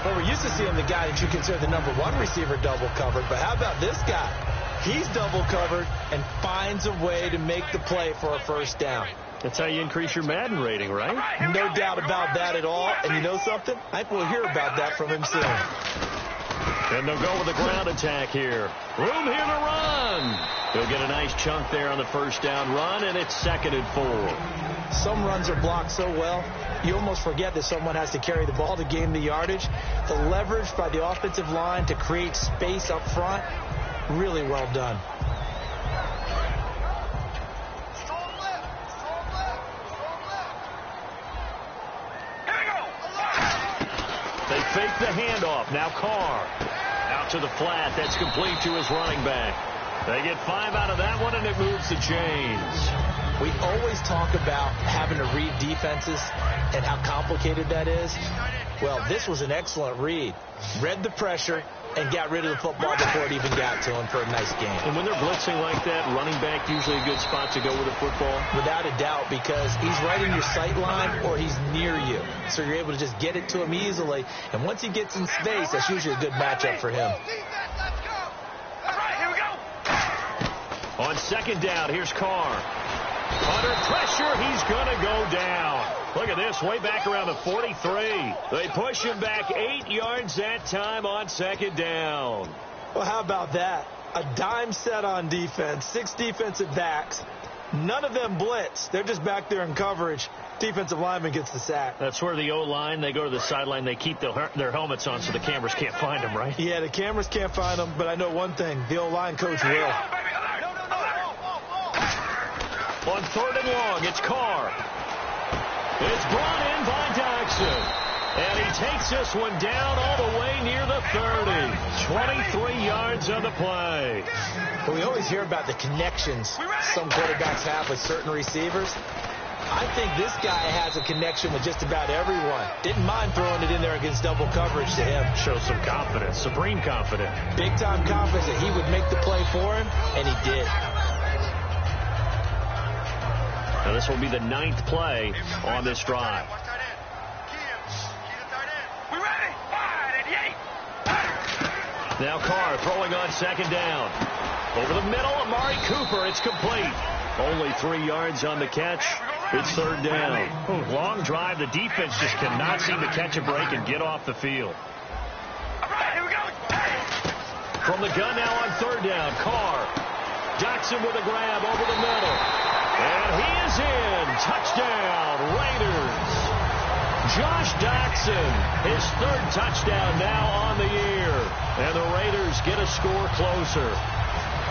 Well, we're used to seeing the guy that you consider the number 1 receiver double covered. But how about this guy? He's double covered and finds a way to make the play for a first down. That's how you increase your Madden rating, right? No doubt about that at all. And you know something? I think we'll hear about that from him soon. And they'll go with a ground attack here. Room here to run. He'll get a nice chunk there on the first down run, and it's 2nd and 4. Some runs are blocked so well, you almost forget that someone has to carry the ball to gain the yardage. The leverage by the offensive line to create space up front, really well done. They fake the handoff. Now Carr out to the flat. That's complete to his running back. They get 5 out of that one, and it moves the chains. We always talk about having to read defenses and how complicated that is. Well, this was an excellent read. Read the pressure and got rid of the football before it even got to him for a nice game. And when they're blitzing like that, running back usually a good spot to go with the football? Without a doubt, because he's right in your sight line or he's near you. So you're able to just get it to him easily. And once he gets in space, that's usually a good matchup for him. On 2nd down, here's Carr. Under pressure, he's going to go down. Look at this, way back around the 43. They push him back 8 yards that time on 2nd down. Well, how about that? A dime set on defense, 6 defensive backs. None of them blitz. They're just back there in coverage. Defensive lineman gets the sack. That's where the O-line, they go to the sideline, they keep their helmets on so the cameras can't find them, right? Yeah, the cameras can't find them, but I know one thing. The O-line coach will. On 3rd and long, it's Carr. It's brought in by Doctson. And he takes this one down all the way near the 30. 23 yards on the play. Well, we always hear about the connections some quarterbacks have with certain receivers. I think this guy has a connection with just about everyone. Didn't mind throwing it in there against double coverage to him. Shows some confidence, supreme confidence. Big-time confidence that he would make the play for him, and he did. Now this will be the 9th play on this drive. Now Carr throwing on 2nd down. Over the middle, Amari Cooper. It's complete. Only 3 yards on the catch. It's 3rd down. Long drive. The defense just cannot seem to catch a break and get off the field. From the gun now on 3rd down. Carr. Jackson with a grab over the middle. And he is in. Touchdown, Raiders. Josh Doctson, his third touchdown now on the year. And the Raiders get a score closer.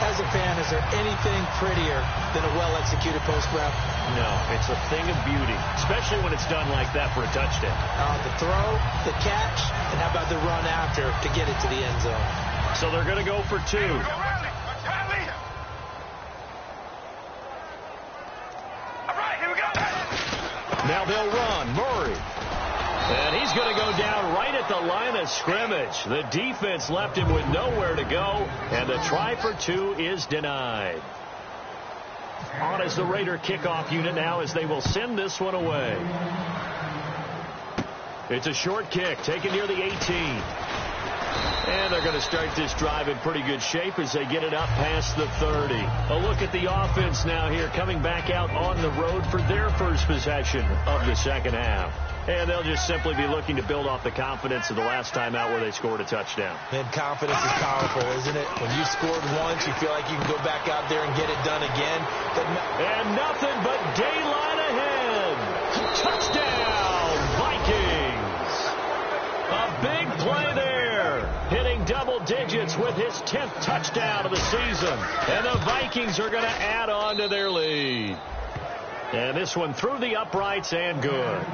As a fan, is there anything prettier than a well-executed post route? No, it's a thing of beauty, especially when it's done like that for a touchdown. The throw, the catch, and how about the run after to get it to the end zone? So they're going to go for 2. Now they'll run. Murray. And he's going to go down right at the line of scrimmage. The defense left him with nowhere to go, and the try for 2 is denied. On is the Raider kickoff unit now as they will send this one away. It's a short kick taken near the 18. And they're going to start this drive in pretty good shape as they get it up past the 30. A look at the offense now here coming back out on the road for their first possession of the second half. And they'll just simply be looking to build off the confidence of the last time out where they scored a touchdown. And confidence is powerful, isn't it? When you scored once, you feel like you can go back out there and get it done again. And nothing but daylight ahead. Touchdown, Vikings. A big play there. Hitting double digits with his 10th touchdown of the season. And the Vikings are going to add on to their lead. And this one through the uprights and good.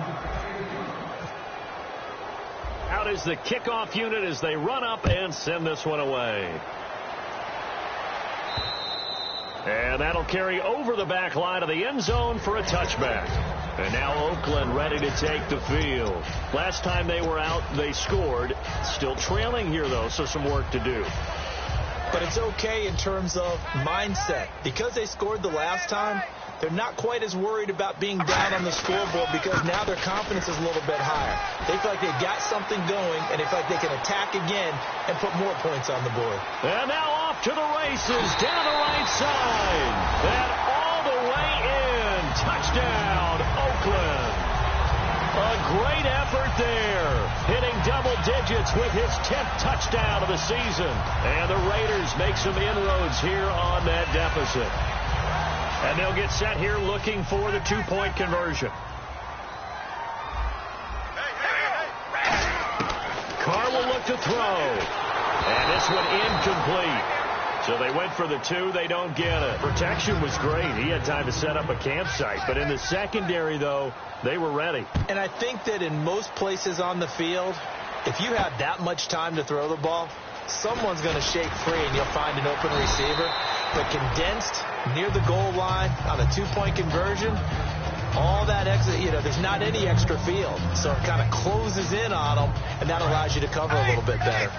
Out is the kickoff unit as they run up and send this one away. And that'll carry over the back line of the end zone for a touchback. And now Oakland ready to take the field. Last time they were out, they scored. Still trailing here, though, so some work to do. But it's okay in terms of mindset. Because they scored the last time, they're not quite as worried about being down on the scoreboard because now their confidence is a little bit higher. They feel like they've got something going, and they feel like they can attack again and put more points on the board. And now off to the races down the right side. And all the way in. Touchdown, Oakland. A great effort there. Hitting double digits with his 10th touchdown of the season. And the Raiders make some inroads here on that deficit. And they'll get set here looking for the 2-point conversion. Carr will look to throw. And this one incomplete. So they went for the 2. They don't get it. Protection was great. He had time to set up a campsite. But in the secondary, though, they were ready. And I think that in most places on the field, if you have that much time to throw the ball, someone's going to shake free and you'll find an open receiver. But condensed near the goal line on a 2-point conversion, all that extra, there's not any extra field. So it kind of closes in on them, and that allows you to cover a little bit better.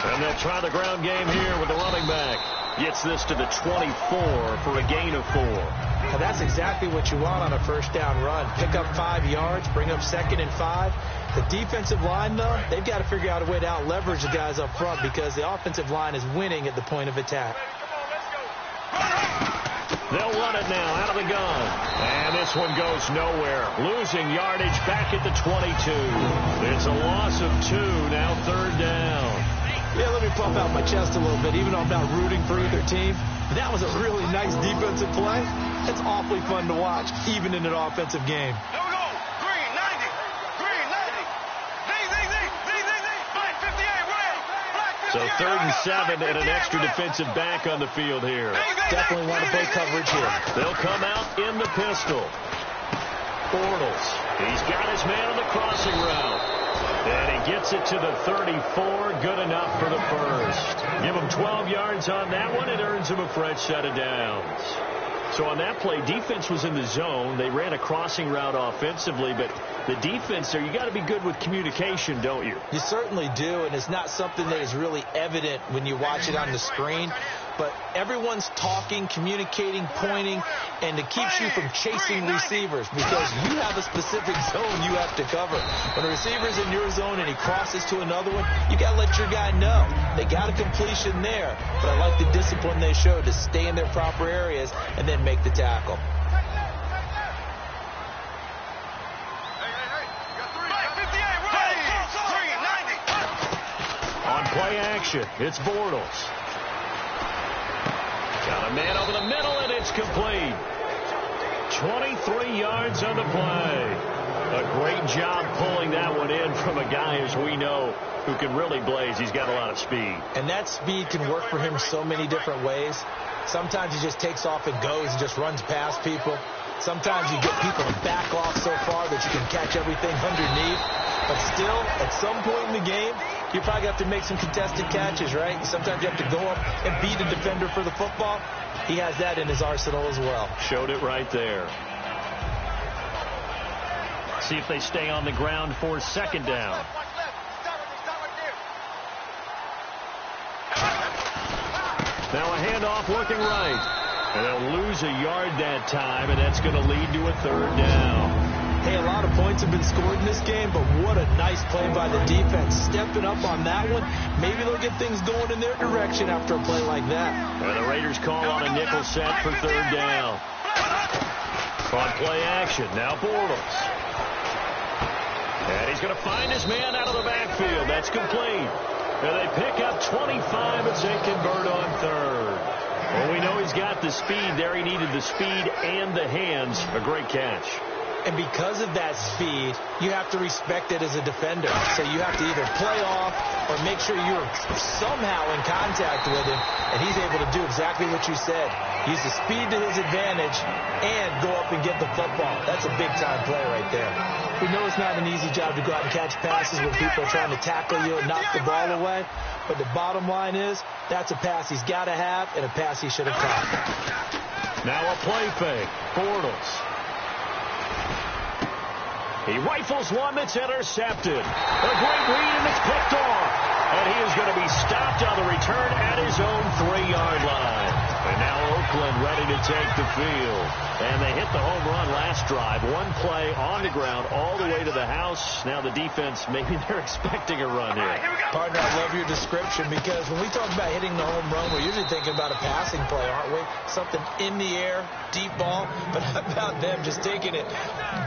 And they'll try the ground game here with the running back. Gets this to the 24 for a gain of 4. And that's exactly what you want on a first down run. Pick up 5 yards, bring up 2nd and 5. The defensive line, though, they've got to figure out a way to out-leverage the guys up front because the offensive line is winning at the point of attack. They'll run it now out of the gun. And this one goes nowhere. Losing yardage back at the 22. It's a loss of 2, now 3rd down. Yeah, let me pump out my chest a little bit, even though I'm not rooting for either team. That was a really nice defensive play. It's awfully fun to watch, even in an offensive game. Here we go. Green, 90. Green, 90. Black 58, red. Black 58. So 3rd and 7 and an extra defensive back on the field here. Definitely want to play coverage here. They'll come out in the pistol. Bortles. He's got his man on the crossing route. And he gets it to the 34. Good enough for the first. Give him 12 yards on that one. It earns him a fresh set of downs. So on that play, defense was in the zone. They ran a crossing route offensively, but the defense there, you got to be good with communication, don't you? You certainly do, and it's not something that is really evident when you watch it on the screen. But everyone's talking, communicating, pointing, and it keeps you from chasing receivers because you have a specific zone you have to cover. When a receiver's in your zone and he crosses to another one, you got to let your guy know. They got a completion there, but I like the discipline they showed to stay in their proper areas and then make the tackle. play action. It's Bortles. Got a man over the middle, and it's complete. 23 yards on the play. A great job pulling that one in from a guy, as we know, who can really blaze. He's got a lot of speed. And that speed can work for him so many different ways. Sometimes he just takes off and goes and just runs past people. Sometimes you get people to back off so far that you can catch everything underneath. But still, at some point in the game, you probably have to make some contested catches, right? Sometimes you have to go up and beat a defender for the football. He has that in his arsenal as well. Showed it right there. See if they stay on the ground for second down. Now a handoff working right. And they'll lose a yard that time, and that's going to lead to a third down. Hey, a lot of points have been scored in this game, but what a nice play by the defense. Stepping up on that one. Maybe they'll get things going in their direction after a play like that. And the Raiders call on a nickel set for third down. On play action, now Bortles. And he's going to find his man out of the backfield. That's complete. And they pick up 25 as they convert on third. Well, we know he's got the speed there. He needed the speed and the hands. A great catch. And because of that speed, you have to respect it as a defender. So you have to either play off or make sure you're somehow in contact with him. And he's able to do exactly what you said. Use the speed to his advantage and go up and get the football. That's a big-time play right there. We know it's not an easy job to go out and catch passes when people are trying to tackle you and knock the ball away. But the bottom line is, that's a pass he's got to have and a pass he should have caught. Now a play fake. Bortles. He rifles one that's intercepted. A great read, and it's picked off. And he is going to be stopped on the return at his own 3-yard line. And now Oakland ready to take the field. And they hit the home run last drive. One play on the ground all the way to the house. Now the defense, maybe they're expecting a run here. Partner, I love your description because when we talk about hitting the home run, we're usually thinking about a passing play, aren't we? Something in the air, deep ball. But how about them just taking it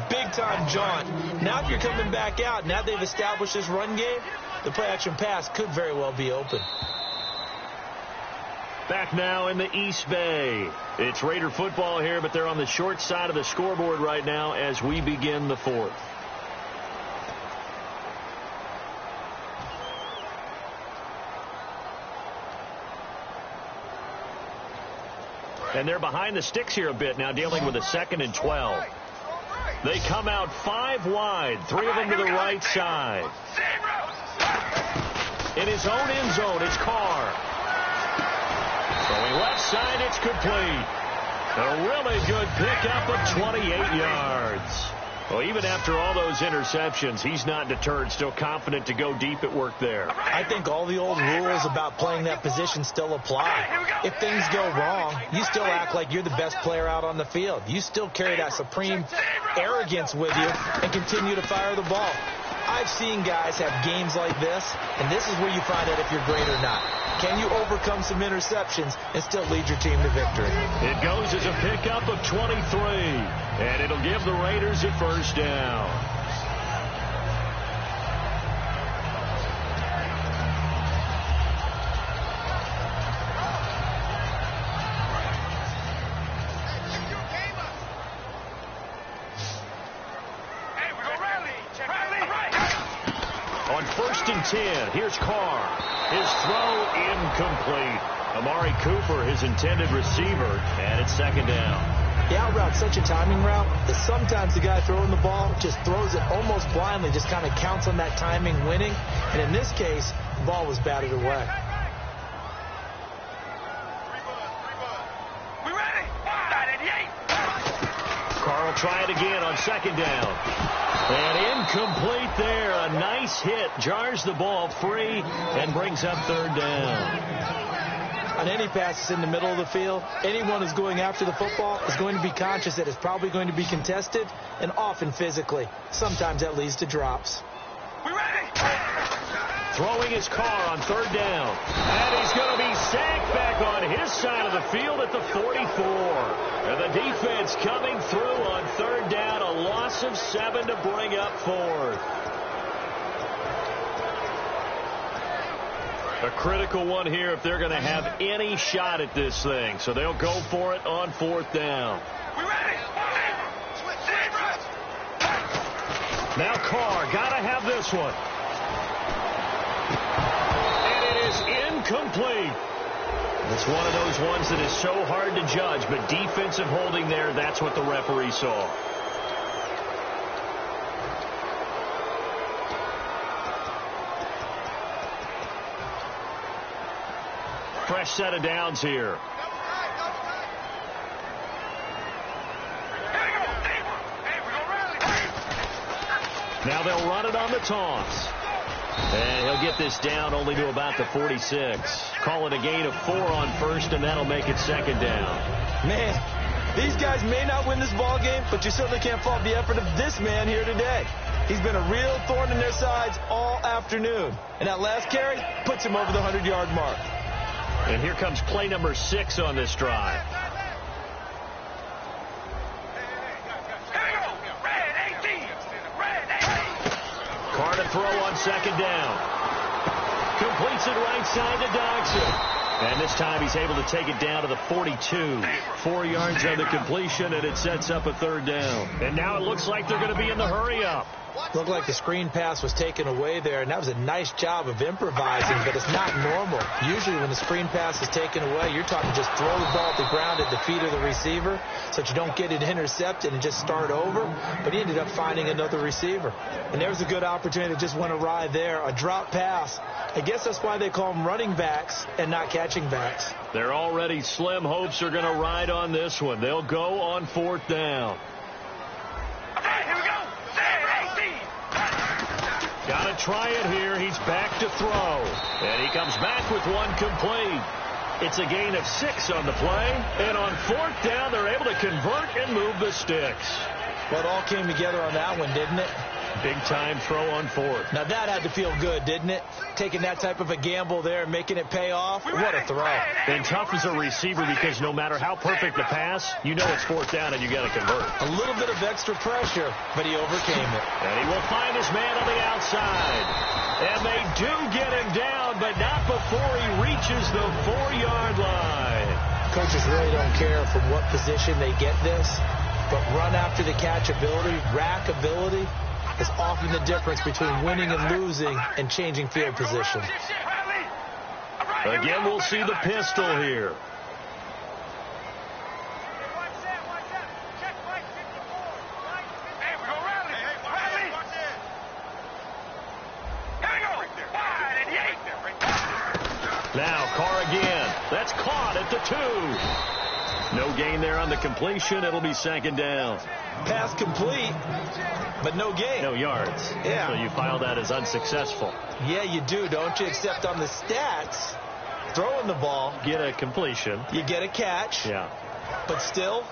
big-time jaunt? Now if you're coming back out, now they've established this run game, the play-action pass could very well be open. Back now in the East Bay. It's Raider football here, but they're on the short side of the scoreboard right now as we begin the fourth. And they're behind the sticks here a bit now, dealing with a 2nd and 12. They come out 5 wide, 3 of them to the right side. In his own end zone, it's Carr. Throwing left side, it's complete. A really good pickup of 28 yards. Well, even after all those interceptions, he's not deterred, still confident to go deep at work there. I think all the old rules about playing that position still apply. If things go wrong, you still act like you're the best player out on the field. You still carry that supreme arrogance with you and continue to fire the ball. I've seen guys have games like this, and this is where you find out if you're great or not. Can you overcome some interceptions and still lead your team to victory? It goes as a pickup of 23, and it'll give the Raiders a first down. On 1st and 10, here's Carr. His throw incomplete. Amari Cooper, his intended receiver, and it's 2nd down. The out route's such a timing route that sometimes the guy throwing the ball just throws it almost blindly, just kind of counts on that timing winning. And in this case, the ball was batted away. We ready? 98. Carr will try it again on 2nd down. And incomplete there. A nice hit. Jars the ball free and brings up 3rd down. On any passes in the middle of the field, anyone who's going after the football is going to be conscious that it's probably going to be contested and often physically. Sometimes that leads to drops. We ready? Throwing his Carr on 3rd down. And he's going to be sacked back on his side of the field at the 44. And the defense coming through on 3rd down. A loss of 7 to bring up 4th. A critical one here if they're going to have any shot at this thing. So they'll go for it on 4th down. We ready? Now Carr, got to have this one. And it is incomplete. It's one of those ones that is so hard to judge, but defensive holding there, that's what the referee saw. Fresh set of downs here. Now they'll run it on the toss. And he'll get this down only to about the 46. Call it a gain of 4 on 1st, and that'll make it 2nd down. Man, these guys may not win this ball game, but you certainly can't fault the effort of this man here today. He's been a real thorn in their sides all afternoon. And that last carry puts him over the 100-yard mark. And here comes play number 6 on this drive. Carr to throw on 2nd down. Completes it right side to Dodson. And this time he's able to take it down to the 42. 4 yards on the completion, and it sets up a 3rd down. And now it looks like they're going to be in the hurry-up. Looked like the screen pass was taken away there, and that was a nice job of improvising, but it's not normal. Usually when the screen pass is taken away, you're talking just throw the ball at the ground at the feet of the receiver so that you don't get it intercepted and just start over, but he ended up finding another receiver. And there was a good opportunity that just went awry there, a drop pass. I guess that's why they call them running backs and not catching backs. They're already slim hopes are going to ride on this one. They'll go on 4th down. Got to try it here. He's back to throw. And he comes back with one complete. It's a gain of 6 on the play. And on 4th down, they're able to convert and move the sticks. Well, it all came together on that one, didn't it? Big-time throw on 4th. Now, that had to feel good, didn't it? Taking that type of a gamble there and making it pay off. What a throw. And tough as a receiver because no matter how perfect the pass, you know it's 4th down and you got to convert. A little bit of extra pressure, but he overcame it. And he will find his man on the outside. And they do get him down, but not before he reaches the 4-yard line. Coaches really don't care from what position they get this, but run after the catch ability, rack ability, is often the difference between winning and losing and changing field position. Again, we'll see the pistol here. Now, Carr again. That's caught at the 2. No gain there on the completion. It'll be 2nd down. Pass complete, but no gain. No yards. Yeah. So you file that as unsuccessful. Yeah, you do, don't you? Except on the stats, throwing the ball. Get a completion. You get a catch. Yeah. But still,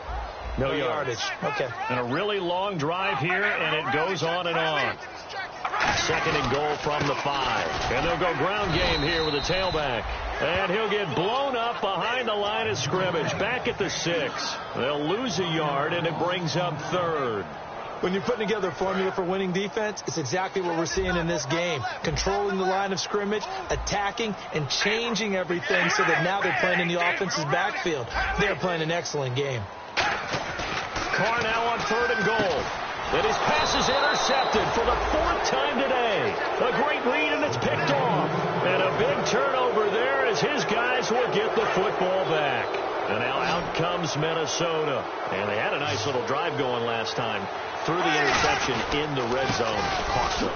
no yardage. Okay. And a really long drive here, and it goes on and on. 2nd and goal from the 5. And they'll go ground game here with a tailback. And he'll get blown up behind the line of scrimmage. Back at the 6. They'll lose a yard, and it brings up 3rd. When you're putting together a formula for winning defense, it's exactly what we're seeing in this game. Controlling the line of scrimmage, attacking, and changing everything so that now they're playing in the offense's backfield. They're playing an excellent game. Carr now on 3rd and goal. And his pass is intercepted for the 4th time today. A great read, and it's picked off. And a big turnover there as his guys will get the football back. And now out comes Minnesota. And they had a nice little drive going last time. Threw the interception in the red zone. Costly.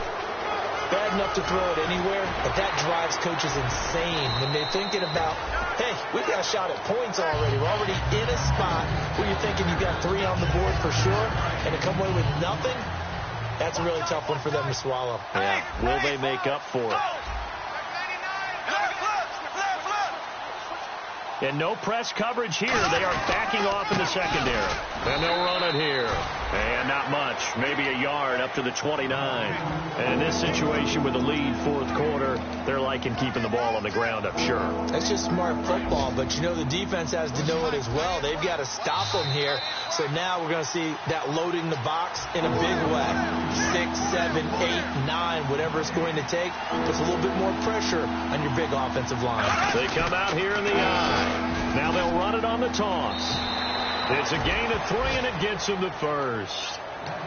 Bad enough to throw it anywhere, but that drives coaches insane when they're thinking about, hey, we've got a shot at points already. We're already in a spot where you're thinking you've got 3 on the board for sure, and to come away with nothing, that's a really tough one for them to swallow. Yeah. Will they make up for it? And no press coverage here. They are backing off in the secondary. And they'll run it here. And not much. Maybe a yard up to the 29. And in this situation with the lead, fourth quarter, they're liking keeping the ball on the ground, I'm sure. That's just smart football, but you know the defense has to know it as well. They've got to stop them here. So now we're going to see that loading the box in a big way. 6, 7, 8, 9, whatever it's going to take, puts a little bit more pressure on your big offensive line. They come out here in the eye. Now they'll run it on the toss. It's a gain of 3, and it gets him the first.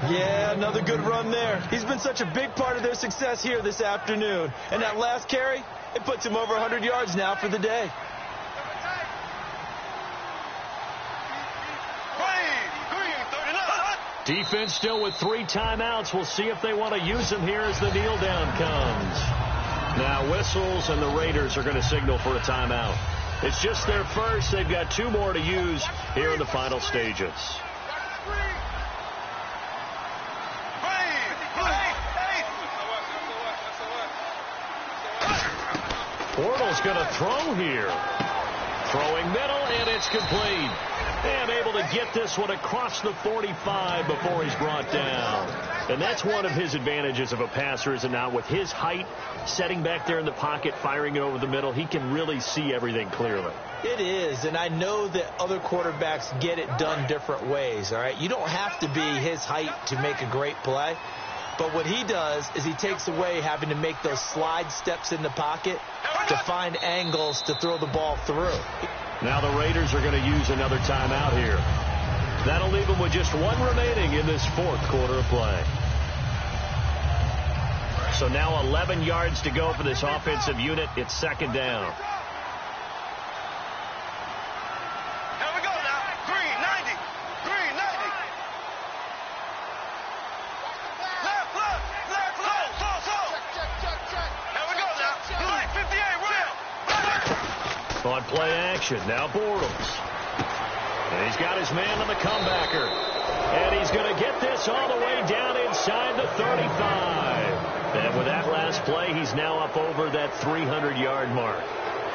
Yeah, another good run there. He's been such a big part of their success here this afternoon. And that last carry, it puts him over 100 yards now for the day. Defense still with 3 timeouts. We'll see if they want to use them here as the kneel down comes. Now whistles, and the Raiders are going to signal for a timeout. It's just their first. They've got 2 more to use here in the final stages. Bortles going to throw here. Throwing middle, and it's complete. And able to get this one across the 45 before he's brought down. And that's one of his advantages of a passer, is it not? With his height, setting back there in the pocket, firing it over the middle, he can really see everything clearly. It is, and I know that other quarterbacks get it done different ways, all right? You don't have to be his height to make a great play. But what he does is he takes away having to make those slide steps in the pocket to find angles to throw the ball through. Now the Raiders are going to use another timeout here. That'll leave them with just 1 remaining in this fourth quarter of play. So now 11 yards to go for this offensive unit. It's second down. Here we go now. Green, 90. Green, 90. Left, slow. Here we go now. Black, 58, real. On play action, now Bortles. And he's got his man on the comebacker. And he's going to get this all the way down inside the 35. And with that last play, he's now up over that 300-yard mark.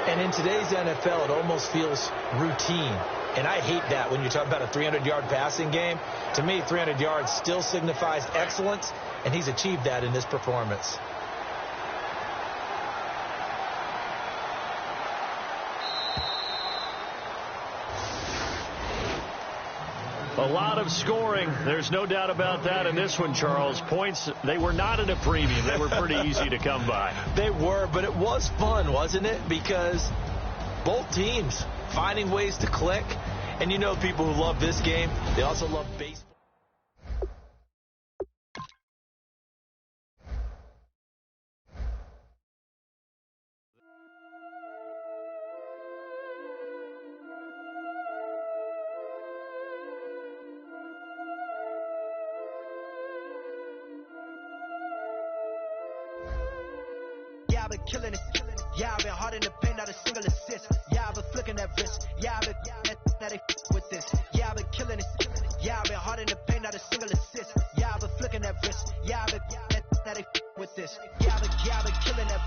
And in today's NFL, it almost feels routine. And I hate that when you talk about a 300-yard passing game. To me, 300 yards still signifies excellence, and he's achieved that in this performance. A lot of scoring. There's no doubt about that in this one, Charles. Points, they were not at a premium. They were pretty easy to come by. They were, but it was fun, wasn't it? Because both teams finding ways to click. And you know people who love this game, they also love baseball. Yeah, I've been killing it. Yeah, I've been hard in the paint, not a single assist. Yeah, I've been flicking that wrist. Yeah, I've been now they with this. Yeah, I've been killing it. Yeah, I've been hard in the paint, not a single assist. Yeah, I've been flicking that wrist. Yeah, I've been now they with this. Yeah, I've been killing that.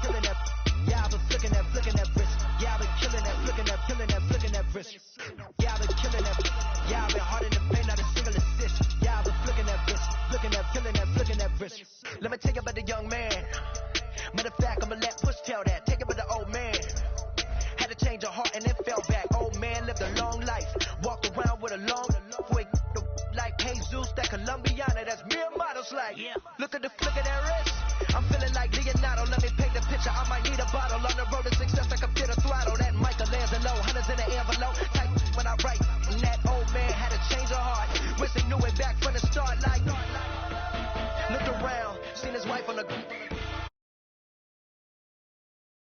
Yeah, I've been flicking that wrist. Yeah, I've been killing that, flicking that wrist. Yeah, I've been killing that. Yeah, I've been hard in the paint, not a single assist. Yeah, I've been flicking that wrist, flicking that wrist. Let me tell you about the young man. Matter of fact, I'ma let Push tell that. Take it with the old man. Had to change her heart and then fell back. Old man lived a long life. Walked around with a long way. Like Jesus, that Colombiana, that's mere models like. Yeah. Look at the flick of that wrist. I'm feeling like Leonardo. Let me paint the picture. I might need a bottle. On the road to success, I can feel the throttle. That Michelangelo, hundreds in the envelope. Type when I write. And that old man had to change her heart. Wish he knew it back from the start. Like, looked around, seen his wife on the